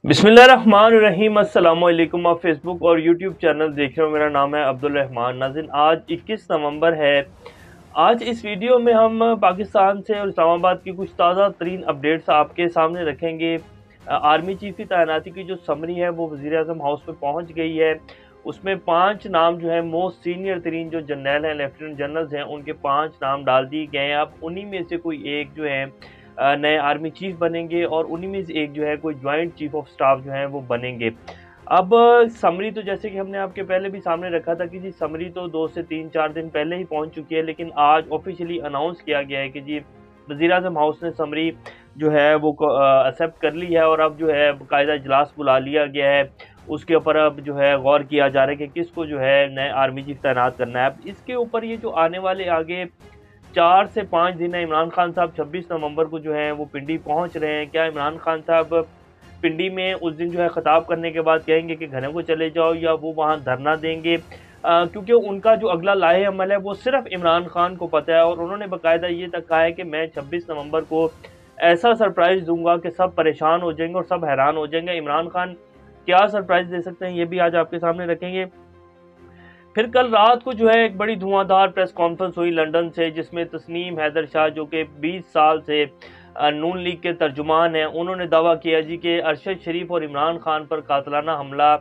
बिस्मिल्लाहिर्रहमानिर्रहीम। अस्सलाम वालेकुम। आप फेसबुक और यूट्यूब चैनल देख रहे हो। मेरा नाम है अब्दुल रहमान। नाज़रीन, आज 21 नवंबर है। आज इस वीडियो में हम पाकिस्तान से और इस्लामाबाद की कुछ ताज़ा तरीन अपडेट्स आपके सामने रखेंगे। आर्मी चीफ की तैनाती की जो समरी है वो वज़ीर आज़म हाउस में पहुँच गई है। उसमें 5 नाम जो है मोस्ट सीनियर तरीन जो जनरल हैं, लेफ्टिनेंट जनरल्स हैं, उनके 5 नाम डाल दिए गए हैं। अब उन्हीं में से कोई एक जो है नए आर्मी चीफ बनेंगे और उन्हीं में से एक जो है कोई जॉइंट चीफ ऑफ स्टाफ जो है वो बनेंगे। अब समरी तो जैसे कि हमने आपके पहले भी सामने रखा था कि जी समरी तो 2 से 3-4 दिन पहले ही पहुंच चुकी है, लेकिन आज ऑफिशियली अनाउंस किया गया है कि जी वज़ीर आज़म हाउस ने समरी जो है वो एक्सेप्ट कर ली है और अब जो है बाकायदा इजलास बुला लिया गया है। उसके ऊपर अब जो है गौर किया जा रहा है कि किसको जो है नए आर्मी चीफ तैनात करना है। अब इसके ऊपर ये जो आने वाले आगे 4 से 5 दिन है, इमरान खान साहब 26 नवंबर को जो है वो पिंडी पहुंच रहे हैं। क्या इमरान खान साहब पिंडी में उस दिन जो है खिताब करने के बाद कहेंगे कि घरों को चले जाओ, या वो वहां धरना देंगे? क्योंकि उनका जो अगला लाहे अमल है वो सिर्फ इमरान खान को पता है और उन्होंने बाकायदा ये तक कहा है कि मैं 26 नवंबर को ऐसा सरप्राइज़ दूंगा कि सब परेशान हो जाएंगे और सब हैरान हो जाएंगे। इमरान खान क्या सरप्राइज़ दे सकते हैं, ये भी आज आपके सामने रखेंगे। फिर कल रात को जो है एक बड़ी धुआंधार प्रेस कॉन्फ्रेंस हुई लंदन से, जिसमें तस्नीम हैदर शाह जो कि 20 साल से नून लीग के तर्जुमान हैं, उन्होंने दावा किया जी कि अरशद शरीफ और इमरान खान पर कातलाना हमला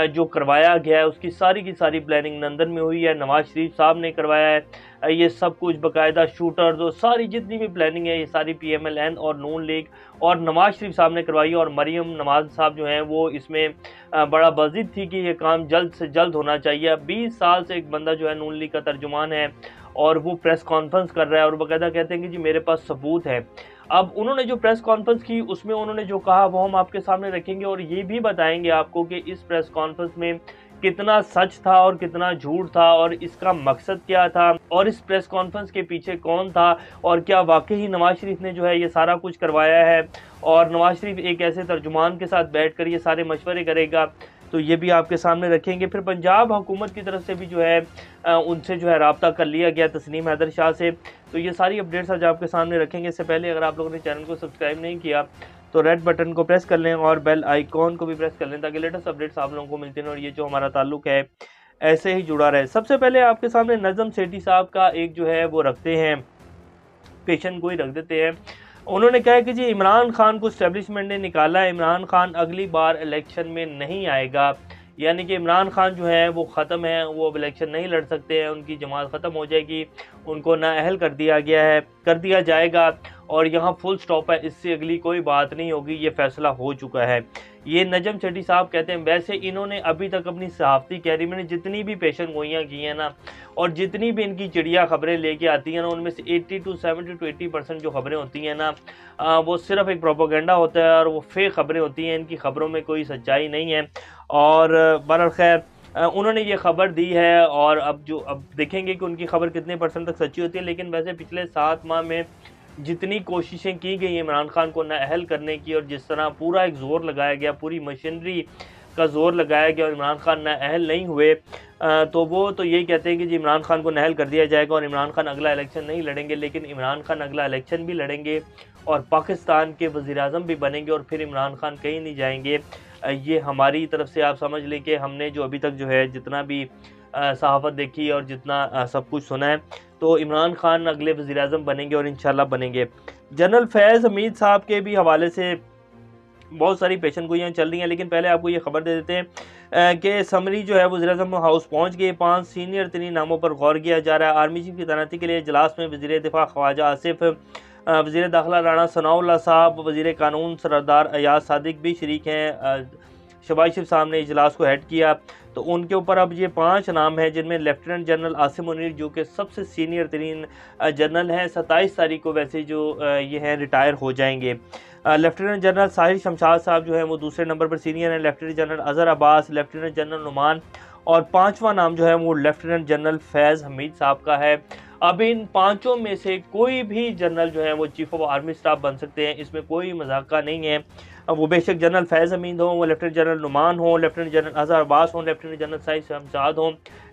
जो करवाया गया है उसकी सारी की सारी प्लानिंग लंदन में हुई है। नवाज शरीफ साहब ने करवाया है ये सब कुछ, बाकायदा शूटर्स और सारी जितनी भी प्लानिंग है ये सारी PMLN और नून लीग और नवाज शरीफ साहब ने करवाई है। और मरियम नवाज साहब जो हैं वो इसमें बड़ा बज़िद थी कि ये काम जल्द से जल्द होना चाहिए। 20 साल से एक बंदा जो है नून लीग का तर्जुमान है और वो प्रेस कॉन्फ्रेंस कर रहा है और बाकायदा कहते हैं कि जी मेरे पास सबूत है। अब उन्होंने जो प्रेस कॉन्फ्रेंस की उसमें उन्होंने जो कहा वो हम आपके सामने रखेंगे और ये भी बताएंगे आपको कि इस प्रेस कॉन्फ्रेंस में कितना सच था और कितना झूठ था और इसका मकसद क्या था और इस प्रेस कॉन्फ्रेंस के पीछे कौन था और क्या वाकई ही नवाज शरीफ ने जो है ये सारा कुछ करवाया है और नवाज शरीफ एक ऐसे तर्जुमान के साथ बैठकर ये सारे मशवरे करेगा। तो ये भी आपके सामने रखेंगे। फिर पंजाब हुकूमत की तरफ से भी जो है उनसे जो है रब्ता कर लिया गया तस्नीम हैदर शाह से। तो ये सारी अपडेट्स आज आपके सामने रखेंगे। इससे पहले अगर आप लोगों ने चैनल को सब्सक्राइब नहीं किया तो रेड बटन को प्रेस कर लें और बेल आइकॉन को भी प्रेस कर लें ताकि लेटेस्ट अपडेट्स आप लोगों को मिलते हैं और ये जो हमारा ताल्लुक है ऐसे ही जुड़ा रहे। सबसे पहले आपके सामने नज़म सेठी साहब का एक जो है वो रखते हैं, पेशन गोई रख देते हैं। उन्होंने कहा कि जी इमरान खान को इस्टेब्लिशमेंट ने निकाला है, इमरान खान अगली बार इलेक्शन में नहीं आएगा, यानी कि इमरान खान जो है वो ख़त्म है, वो अब इलेक्शन नहीं लड़ सकते हैं, उनकी जमात ख़त्म हो जाएगी, उनको नाअहल कर दिया गया है, कर दिया जाएगा और यहाँ फुल स्टॉप है, इससे अगली कोई बात नहीं होगी, ये फैसला हो चुका है। ये नजम सेठी साहब कहते हैं। वैसे इन्होंने अभी तक अपनी सहाफ़ती कैरियर में जितनी भी पेशन गोइयाँ की हैं ना और जितनी भी इनकी चिड़िया खबरें लेके आती हैं ना, उनमें से 80 to 70 to 80% जो खबरें होती हैं ना वो सिर्फ एक प्रोपेगेंडा होता है और वो फेक खबरें होती हैं, इनकी खबरों में कोई सच्चाई नहीं है। और बहरहाल खैर उन्होंने ये खबर दी है और अब देखेंगे कि उनकी खबर कितने % तक सच्ची होती है। लेकिन वैसे पिछले 7 माह में जितनी कोशिशें की गई इमरान खान को नाअहल करने की और जिस तरह पूरा एक ज़ोर लगाया गया, पूरी मशीनरी का ज़ोर लगाया गया और इमरान खान नाअहल नहीं हुए, तो वो तो यही कहते हैं कि जी इमरान खान को नाअहल कर दिया जाएगा और इमरान खान अगला इलेक्शन नहीं लड़ेंगे। लेकिन इमरान खान अगला इलेक्शन भी लड़ेंगे और पाकिस्तान के वज़ीर आज़म भी बनेंगे और फिर इमरान खान कहीं नहीं जाएंगे। ये हमारी तरफ से आप समझ लें कि हमने जो अभी तक जो है जितना भी सहाफ़त देखी और जितना सब कुछ सुना है, तो इमरान खान अगले वज़ीर आज़म बनेंगे और इंशाल्लाह बनेंगे। जनरल फैज़ हमीद साहब के भी हवाले से बहुत सारी पेशन गोइयाँ चल रही हैं, लेकिन पहले आपको ये खबर दे देते हैं कि समरी जो है वज़ीर आज़म हाउस पहुँच गए। 5 सीनियर तरीन नामों पर गौर किया जा रहा है। आर्मी चीफ की तैनाती के लिए इजलास में वज़ीर दिफा ख्वाजा आसिफ, वज़ीर दाखिला राना सनाउल्लाह साहब, वज़ीर कानून सरदार अयाज सादिक भी शरीक हैं। शहबाज शरीफ साहब ने इजलास को हेड किया। तो उनके ऊपर अब ये 5 नाम हैं, जिनमें लेफ्टिनेंट जनरल आसिम मुनीर जो कि सबसे सीनियर तरीन जनरल हैं, 27 तारीख को वैसे जो ये हैं रिटायर हो जाएंगे। लेफ्टिनेंट जनरल साहिर शमशाद साहब जो है वो दूसरे नंबर पर सीनियर हैं। Lieutenant general Azhar Abbas, lieutenant general Numan और 5वां नाम जो है वो लेफ्टिनेंट जनरल फैज़ हमीद साहब का है। अब इन 5 में से कोई भी जनरल जो है वो चीफ ऑफ आर्मी स्टाफ बन सकते हैं, इसमें कोई मजाका नहीं है। अब वो बेशक जनरल फैज़ हमीद हों, वो लेफ्टिनेंट जनरल नुमान हों, लेफ्टिनेंट जनरल अज़हर अब्बास हों, लेफ्टिनेंट जनरल सईद शमशाद हों,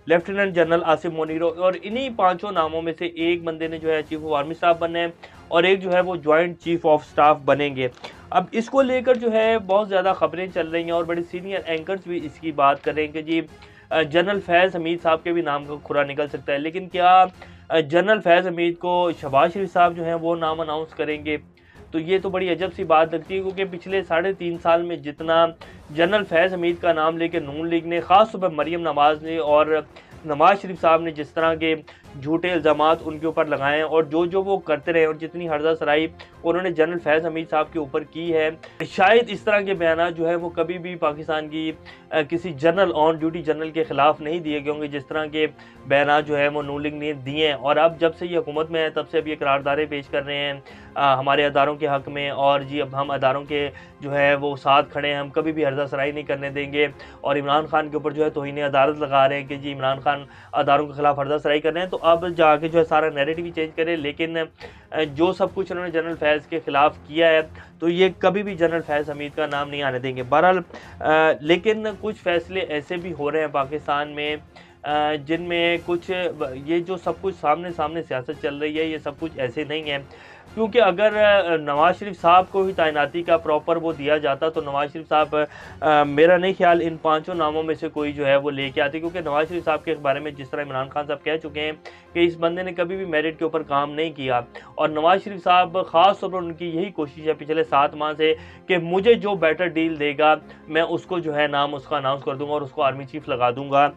लेफ्टिनेंट जनरल आसिफ मुनीर हो, और इन्हीं पाँचों नामों में से एक बंदे ने जो है चीफ ऑफ आर्मी स्टाफ बनना है और एक जो है वो जॉइंट चीफ ऑफ स्टाफ बनेंगे। अब इसको लेकर जो है बहुत ज़्यादा खबरें चल रही हैं और बड़े सीनियर एंकर्स भी इसकी बात कर रहे हैं कि जी जनरल फैज़ हमीद साहब के भी नाम का खुरा निकल सकता है, लेकिन क्या जनरल फैज़ हमीद को शहबाज शरीफ साहब जो हैं वो नाम अनाउंस करेंगे? तो ये तो बड़ी अजब सी बात लगती है, क्योंकि पिछले 3.5 साल में जितना जनरल फैज़ हमीद का नाम लेके नून लीग ने, ख़ास तौर पर मरीम नवाज़ ने और नवाज शरीफ साहब ने जिस तरह के झूठे इल्ज़ामात उनके ऊपर लगाए हैं और जो वो करते रहे और जितनी हर्जा सराई उन्होंने जनरल फैज़ हमीद साहब के ऊपर की है, शायद इस तरह के बयान जो है वो कभी भी पाकिस्तान की किसी जनरल ऑन ड्यूटी जनरल के ख़िलाफ़ नहीं दिए गए होंगे, जिस तरह के बयान जो है वो नून लीग ने दिए हैं। और अब जब से ये हुकूमत में है तब से अब ये करारदादें पेश कर रहे हैं हमारे अदारों के हक़ में, और जी अब हम अदारों के जो है वो साथ खड़े हैं, हम कभी भी हर्जा सराई नहीं करने देंगे। और इमरान खान के ऊपर जो है तौहीन अदालत लगा रहे हैं कि जी इमरान खान अदारों के ख़िलाफ़ हर्जा सराई कर रहे हैं। तो अब जाके जो है सारा नैरेटिव ही चेंज करे, लेकिन जो सब कुछ उन्होंने जनरल फैज़ के ख़िलाफ़ किया है तो ये कभी भी जनरल फैज़ हमीद का नाम नहीं आने देंगे। बहरहाल लेकिन कुछ फ़ैसले ऐसे भी हो रहे हैं पाकिस्तान में जिनमें कुछ ये जो सब कुछ सामने सियासत चल रही है, ये सब कुछ ऐसे नहीं है, क्योंकि अगर नवाज शरीफ साहब को ही तैनाती का प्रॉपर वो दिया जाता तो नवाज शरीफ साहब मेरा नहीं ख्याल इन पांचों नामों में से कोई जो है वो लेके आते, क्योंकि नवाज शरीफ साहब के बारे में जिस तरह इमरान खान साहब कह चुके हैं कि इस बंदे ने कभी भी मेरिट के ऊपर काम नहीं किया, और नवाज शरीफ साहब ख़ास तौर पर उनकी यही कोशिश है पिछले 7 माह से कि मुझे जो बेटर डील देगा मैं उसको जो है नाम उसका अनाउंस कर दूंगा और उसको आर्मी चीफ लगा दूंगा।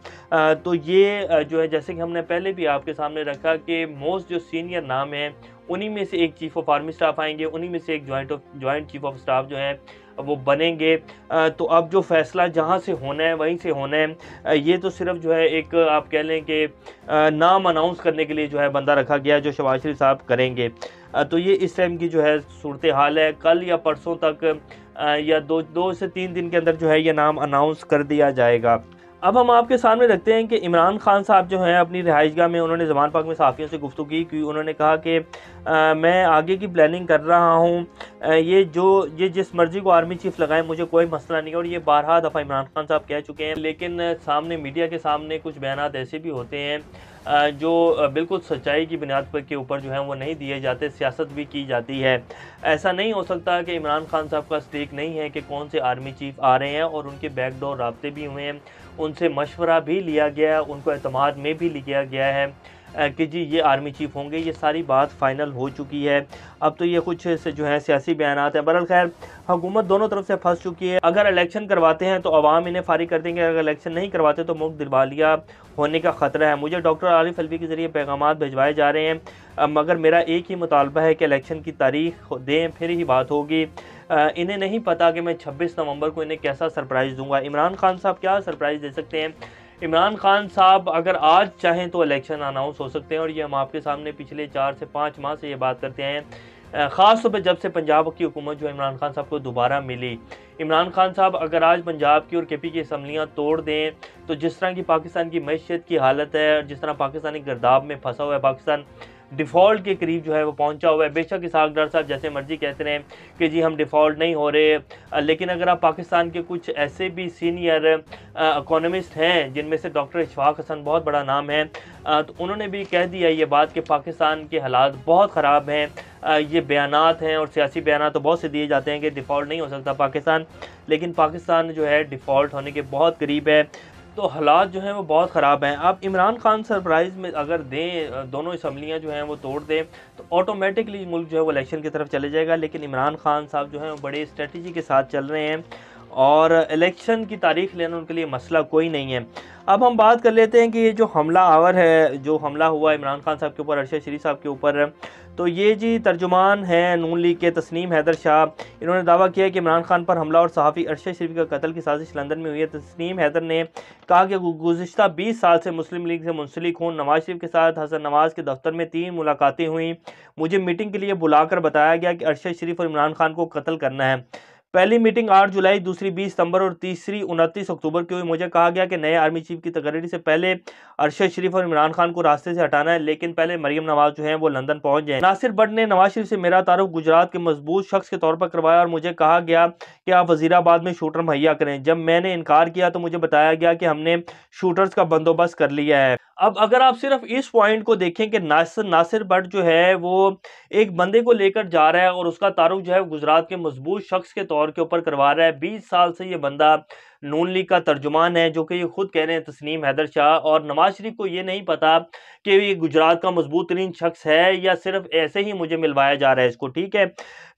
तो ये जो है जैसे कि हमने पहले भी आपके सामने रखा कि मोस्ट जो सीनियर नाम है उन्हीं में से एक चीफ ऑफ आर्मी स्टाफ आएंगे, उन्हीं में से एक जॉइंट चीफ ऑफ स्टाफ जो है वो बनेंगे। तो अब जो फैसला जहां से होना है वहीं से होना है, ये तो सिर्फ जो है एक आप कह लें कि नाम अनाउंस करने के लिए जो है बंदा रखा गया जो शहबाज शरीफ साहब करेंगे। तो ये इस टाइम की जो है सूरत हाल है। कल या परसों तक या दो से 3 दिन के अंदर जो है ये नाम अनाउंस कर दिया जाएगा। अब हम आपके सामने रखते हैं कि इमरान खान साहब जो हैं अपनी रिहाइशगाह में उन्होंने ज़मान पाक में सहाफ़ियों से गुफ्तगू की, उन्होंने कहा कि मैं आगे की प्लानिंग कर रहा हूँ, ये जिस मर्ज़ी को आर्मी चीफ लगाएं मुझे कोई मसला नहीं है, और ये बारहा दफ़ा इमरान खान साहब कह चुके हैं। लेकिन सामने मीडिया के सामने कुछ बयानात ऐसे भी होते हैं जो बिल्कुल सच्चाई की बुनियाद पर के ऊपर जो है वो नहीं दिए जाते, सियासत भी की जाती है। ऐसा नहीं हो सकता कि इमरान खान साहब का स्टेक नहीं है कि कौन से आर्मी चीफ आ रहे हैं, और उनके बैकडोर राब्ते भी हुए हैं, उनसे मशवरा भी लिया गया है, उनको एतमाद में भी लिया गया है कि जी ये आर्मी चीफ होंगे। ये सारी बात फाइनल हो चुकी है। अब तो ये कुछ से जो है सियासी बयानात हैं। बहरहाल खैर हुकूमत दोनों तरफ से फंस चुकी है। अगर इलेक्शन करवाते हैं तो अवाम इन्हें फारिग कर देंगे, अगर इलेक्शन नहीं करवाते तो मुल्क दिवालिया होने का ख़तरा है। मुझे डॉक्टर आरिफ अलवी के ज़रिए पैगामात भिजवाए जा रहे हैं, मगर मेरा एक ही मुतालबा है कि इलेक्शन की तारीख दें, फिर ही बात होगी। इन्हें नहीं पता कि मैं 26 नवंबर को इन्हें कैसा सरप्राइज़ दूंगा। इमरान खान साहब क्या सरप्राइज़ दे सकते हैं? इमरान खान साहब अगर आज चाहें तो इलेक्शन अनाउंस हो सकते हैं, और ये हम आपके सामने पिछले 4 से 5 माह से ये बात करते हैं। ख़ास तौर पर जब से पंजाब की हुकूमत जो इमरान खान साहब को दोबारा मिली, इमरान खान साहब अगर आज पंजाब की और केपी की असम्बलियाँ तोड़ दें तो जिस तरह की पाकिस्तान की मैशियत की हालत है, जिस तरह पाकिस्तानी गर्दाब में फंसा हुआ है, पाकिस्तान डिफ़ॉल्ट के करीब जो है वो पहुंचा हुआ है। बेशक इसहाक डार साहब जैसे मर्जी कहते रहे कि जी हम डिफ़ॉल्ट नहीं हो रहे, लेकिन अगर आप पाकिस्तान के कुछ ऐसे भी सीनियर इकोनॉमिस्ट हैं जिनमें से डॉक्टर इशफाक हसन बहुत बड़ा नाम है, तो उन्होंने भी कह दिया ये बात कि पाकिस्तान के हालात बहुत ख़राब हैं। ये बयानात हैं और सियासी बयानात तो बहुत से दिए जाते हैं कि डिफ़ॉल्ट नहीं हो सकता पाकिस्तान, लेकिन पाकिस्तान जो है डिफ़ॉल्ट होने के बहुत करीब है। तो हालात जो हैं वो बहुत ख़राब हैं। अब इमरान खान सरप्राइज़ में अगर दें, दोनों असम्बलियाँ जो हैं वो तोड़ दें तो ऑटोमेटिकली मुल्क जो है वो इलेक्शन की तरफ चले जाएगा। लेकिन इमरान खान साहब जो हैं वो बड़े स्ट्रेटजी के साथ चल रहे हैं और इलेक्शन की तारीख लेना उनके लिए मसला कोई नहीं है। अब हम बात कर लेते हैं कि ये जो हमला आवर है, जो हमला हुआ इमरान खान साहब के ऊपर, अरशद शरीफ साहब के ऊपर, तो ये जी तर्जुमान हैं नून लीग के तस्नीम हैदर शाह, इन्होंने दावा किया कि इमरान खान पर हमला और सहाफ़ी अरशद शरीफ का कत्ल की साजिश लंदन में हुई है। तस्नीम हैदर ने कहा कि गुज़िश्ता 20 साल से मुस्लिम लीग से मुंसलिक हूँ। नवाज शरीफ के साथ हसन नवाज के दफ्तर में 3 मुलाकातें हुई। मुझे मीटिंग के लिए बुलाकर बताया गया कि अरशद शरीफ और इमरान खान को कत्ल करना है। पहली मीटिंग 8 जुलाई, दूसरी 20 सितंबर और तीसरी 29 अक्टूबर की हुई। मुझे कहा गया कि नए आर्मी चीफ की तकरीर से पहले अरशद शरीफ और इमरान खान को रास्ते से हटाना है, लेकिन पहले मरियम नवाज जो है वो लंदन पहुंच जाए। नासिर भट्ट ने नवाज शरीफ से मेरा तारुफ गुजरात के मजबूत शख्स के तौर पर करवाया और मुझे कहा गया कि आप वजीराबाद में शूटर मुहैया करें। जब मैंने इनकार किया तो मुझे बताया गया कि हमने शूटर्स का बंदोबस्त कर लिया है। अब अगर आप सिर्फ इस पॉइंट को देखें कि नासिर भट्ट जो है वो एक बंदे को लेकर जा रहा है और उसका तारुफ जो है गुजरात के मजबूत शख्स के तौर के ऊपर करवा रहा है। 20 साल से ये बंदा नून लीग का तर्जुमान है, जो कि ये खुद कह रहे हैं तस्नीम हैदर शाह, और नवाज शरीफ को ये नहीं पता कि ये गुजरात का मजबूत तरीन शख्स है या सिर्फ ऐसे ही मुझे मिलवाया जा रहा है इसको, ठीक है।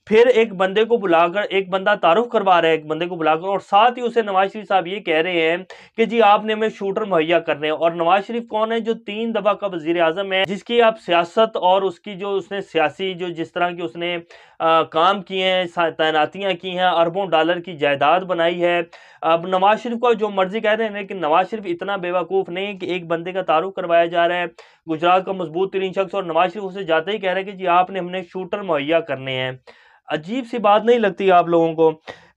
फिर एक बंदे को बुलाकर, एक बंदा तारुफ करवा रहा है एक बंदे को बुलाकर, और साथ ही उसे नवाज शरीफ साहब ये कह रहे हैं कि जी आपने हमें शूटर मुहैया करने हैं। और नवाज शरीफ कौन है? जो 3 दफा का वजीर आजम है, जिसकी आप सियासत और उसकी जो उसने सियासी जो जिस तरह की उसने काम किए हैं, तैनातियां की हैं, अरबों डॉलर की जायदाद बनाई है। अब नवाज शरीफ को जो मर्जी कह रहे हैं, लेकिन नवाज शरीफ इतना बेवकूफ़ नहीं है कि एक बंदे का तारुफ करवाया जा रहा है गुजरात का मजबूत तरीन शख्स, और नवाज शरीफ उसे जाते ही कह रहे हैं कि जी आपने हमने शूटर मुहैया करने हैं। अजीब सी बात नहीं लगती आप लोगों को?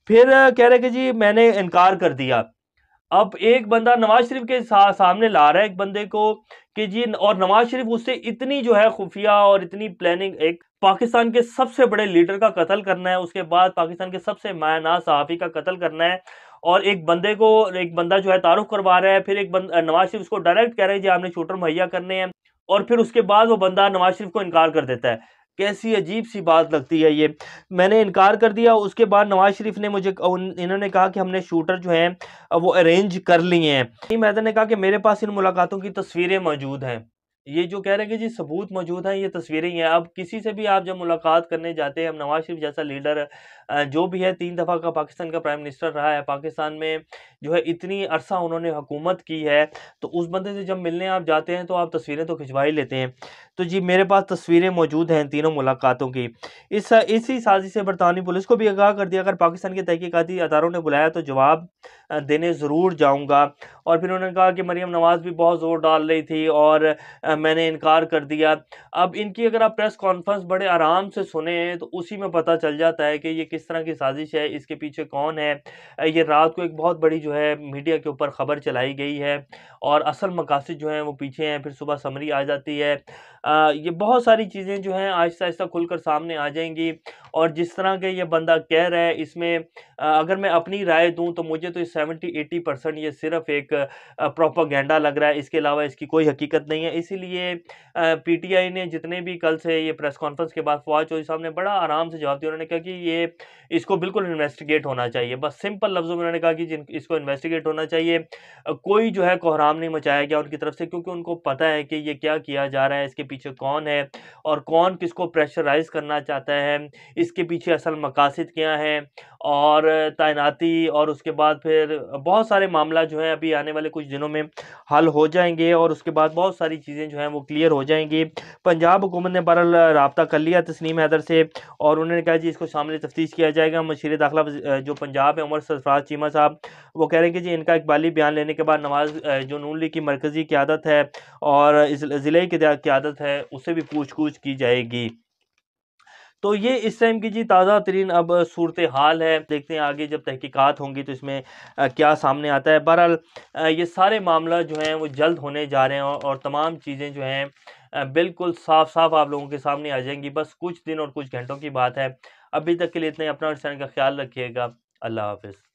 फिर कह रहे कि जी मैंने इनकार कर दिया। अब एक बंदा नवाज शरीफ के सामने ला रहा है एक बंदे को कि जी, और नवाज शरीफ उससे इतनी जो है खुफिया और इतनी प्लानिंग, एक पाकिस्तान के सबसे बड़े लीडर का कत्ल करना है, उसके बाद पाकिस्तान के सबसे मायनाज सहाफ़ी का कत्ल करना है, और एक बंदे को, एक बंदा जो है तारुफ करवा रहा है, फिर एक नवाज शरीफ उसको डायरेक्ट कह रहे हैं जी आपने शूटर मुहैया करने हैं, और फिर उसके बाद वो बंदा नवाज शरीफ को इनकार कर देता है। कैसी अजीब सी बात लगती है ये। मैंने इनकार कर दिया, उसके बाद नवाज शरीफ ने मुझे इन्होंने कहा कि हमने शूटर जो हैं वो अरेंज कर लिए हैं। नईम हैदर ने कहा कि मेरे पास इन मुलाकातों की तस्वीरें मौजूद हैं। ये जो कह रहे हैं कि जी सबूत मौजूद हैं, ये तस्वीरें ही हैं। अब किसी से भी आप जब मुलाकात करने जाते हैं, अब नवाज शरीफ जैसा लीडर जो भी है 3 दफ़ा का पाकिस्तान का प्राइम मिनिस्टर रहा है, पाकिस्तान में जो है इतनी अरसा उन्होंने हुकूमत की है, तो उस बंदे से जब मिलने आप जाते हैं तो आप तस्वीरें तो खिंचवा ही लेते हैं। तो जी मेरे पास तस्वीरें मौजूद हैं तीनों मुलाकातों की। इसी साजिश से बरतानी पुलिस को भी आगाह कर दिया, अगर पाकिस्तान के तहकीकाती अदारों ने बुलाया तो जवाब देने ज़रूर जाऊँगा। और फिर उन्होंने कहा कि मरियम नवाज़ भी बहुत ज़ोर डाल रही थी और मैंने इनकार कर दिया। अब इनकी अगर आप प्रेस कॉन्फ्रेंस बड़े आराम से सुने तो उसी में पता चल जाता है कि ये किस तरह की साजिश है, इसके पीछे कौन है। ये रात को एक बहुत बड़ी जो है मीडिया के ऊपर खबर चलाई गई है, और असल मकासद जो हैं वो पीछे हैं, फिर सुबह समरी आ जाती है। ये बहुत सारी चीज़ें जो हैं आहिस्ता-आहिस्ता खुलकर सामने आ जाएँगी, और जिस तरह के ये बंदा कह रहा है इसमें अगर मैं अपनी राय दूँ तो मुझे तो 70-80% ये सिर्फ़ एक प्रोपेगेंडा लग रहा है, इसके अलावा इसकी कोई हकीकत नहीं है। इसीलिए पीटीआई ने जितने भी कल से ये प्रेस कॉन्फ्रेंस के बाद फवाद चौधरी साहब ने बड़ा आराम से जवाब दिया। उन्होंने कहा कि ये इसको बिल्कुल इन्वेस्टिगेट होना चाहिए। बस सिंपल लफ्ज़ों में उन्होंने कहा कि इसको इन्वेस्टिगेट होना चाहिए। कोई जो है कोहराम नहीं मचाया गया उनकी तरफ से, क्योंकि उनको पता है कि ये क्या किया जा रहा है, इसके पीछे कौन है और कौन किसको प्रेशराइज़ करना चाहता है, इसके पीछे असल मकासद क्या हैं, और तैनाती, और उसके बाद फिर बहुत सारे मामला जो है अभी आने वाले कुछ दिनों में हल हो जाएँगे, और उसके बाद बहुत सारी चीज़ें जो हैं वो क्लियर हो जाएँगी। पंजाब हुकूमत ने बहरहाल राब्ता कर लिया तस्नीम हैदर से, और उन्होंने कहा जी इसको शामिल तफ्तीश किया जाएगा। मशीर दाखिला जो पंजाब है उमर सरफराज चीमा साहब, वो कह रहे हैं कि जी इनका इकबाली बयान लेने के बाद नवाज जो नून लीग की मरकज़ी क़यादत है और इस ज़िले की क़यादत है उससे भी पूछ-गछ की जाएगी। तो ये इस टाइम की जी ताज़ा तरीन अब सूरत हाल है। देखते हैं आगे जब तहकीकात होंगी तो इसमें क्या सामने आता है। बहरहाल ये सारे मामला जो हैं वो जल्द होने जा रहे हैं, और तमाम चीज़ें जो हैं बिल्कुल साफ-साफ आप लोगों के सामने आ जाएँगी। बस कुछ दिन और कुछ घंटों की बात है। अभी तक के लिए इतना ही। अपना और का ख़्याल रखिएगा। अल्लाह हाफ़िज़।